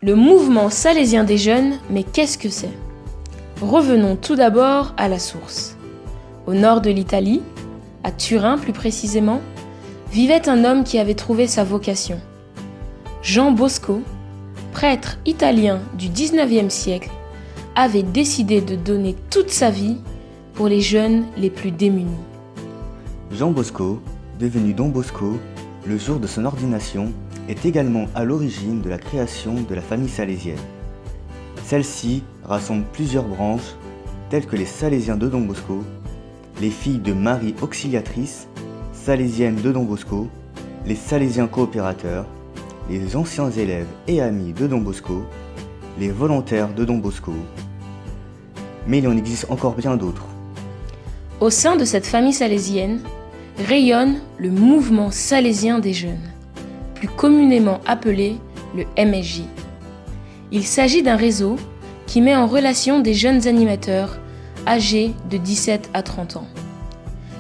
Le mouvement salésien des jeunes, mais qu'est-ce que c'est? Revenons tout d'abord à la source. Au nord de l'Italie, à Turin plus précisément, vivait un homme qui avait trouvé sa vocation. Jean Bosco, prêtre italien du XIXe siècle, avait décidé de donner toute sa vie pour les jeunes les plus démunis. Jean Bosco, devenu Don Bosco, le jour de son ordination, est également à l'origine de la création de la famille salésienne. Celle-ci rassemble plusieurs branches, telles que les Salésiens de Don Bosco, les filles de Marie Auxiliatrice, salésiennes de Don Bosco, les Salésiens coopérateurs, les anciens élèves et amis de Don Bosco, les volontaires de Don Bosco. Mais il en existe encore bien d'autres. Au sein de cette famille salésienne, rayonne le mouvement salésien des jeunes, plus communément appelé le MSJ. Il s'agit d'un réseau qui met en relation des jeunes animateurs âgés de 17 à 30 ans.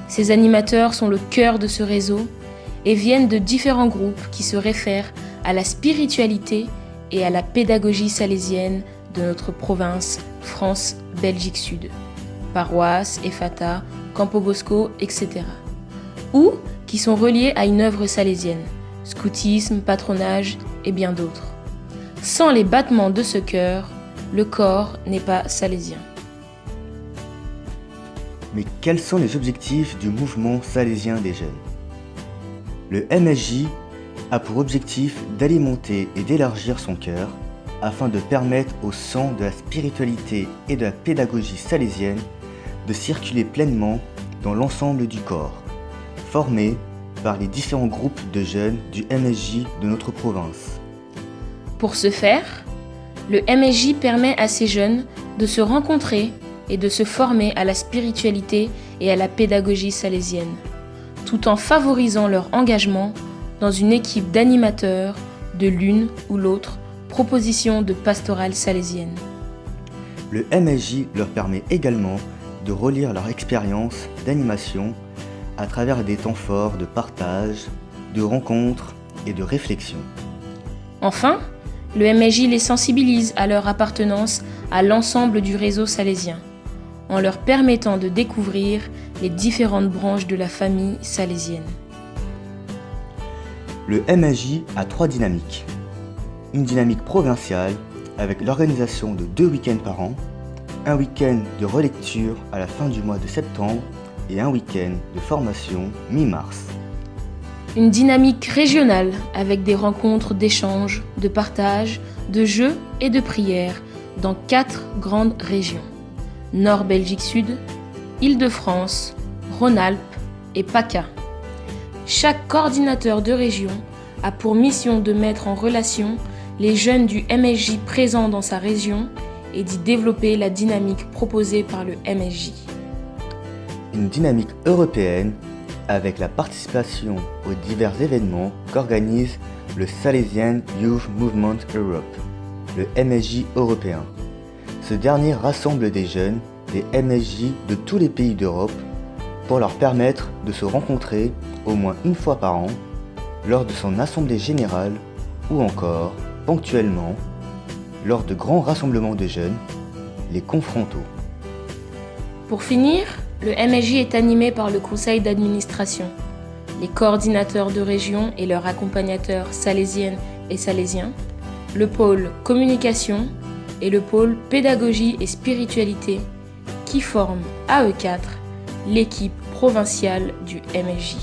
Ces animateurs sont le cœur de ce réseau et viennent de différents groupes qui se réfèrent à la spiritualité et à la pédagogie salésienne de notre province France-Belgique Sud, paroisse, Effata, Campo Bosco, etc. ou qui sont reliés à une œuvre salésienne, scoutisme, patronage et bien d'autres. Sans les battements de ce cœur, le corps n'est pas salésien. Mais quels sont les objectifs du mouvement salésien des jeunes? Le MSJ a pour objectif d'alimenter et d'élargir son cœur afin de permettre au sang de la spiritualité et de la pédagogie salésienne de circuler pleinement dans l'ensemble du corps, formé par les différents groupes de jeunes du MSJ de notre province. Pour ce faire, le MSJ permet à ces jeunes de se rencontrer et de se former à la spiritualité et à la pédagogie salésienne, tout en favorisant leur engagement dans une équipe d'animateurs de l'une ou l'autre proposition de pastorale salésienne. Le MSJ leur permet également de relire leur expérience d'animation à travers des temps forts de partage, de rencontres et de réflexion. Enfin, le MSJ les sensibilise à leur appartenance à l'ensemble du réseau salésien, en leur permettant de découvrir les différentes branches de la famille salésienne. Le MSJ a 3 dynamiques. Une dynamique provinciale avec l'organisation de 2 week-ends par an, un week-end de relecture à la fin du mois de septembre et un week-end de formation mi-mars. Une dynamique régionale avec des rencontres d'échange, de partage, de jeux et de prières dans 4 grandes régions: Nord Belgique Sud, Île-de-France, Rhône-Alpes et PACA. Chaque coordinateur de région a pour mission de mettre en relation les jeunes du MSJ présents dans sa région et d'y développer la dynamique proposée par le MSJ. Une dynamique européenne avec la participation aux divers événements qu'organise le Salesian Youth Movement Europe, le MSJ européen. Ce dernier rassemble des jeunes des MSJ de tous les pays d'Europe pour leur permettre de se rencontrer au moins une fois par an lors de son assemblée générale ou encore, ponctuellement, lors de grands rassemblements de jeunes, les confrontos. Pour finir, le MSJ est animé par le conseil d'administration, les coordinateurs de région et leurs accompagnateurs salésiennes et salésiens, le pôle communication et le pôle pédagogie et spiritualité qui forment à eux 4 l'équipe provinciale du MSJ.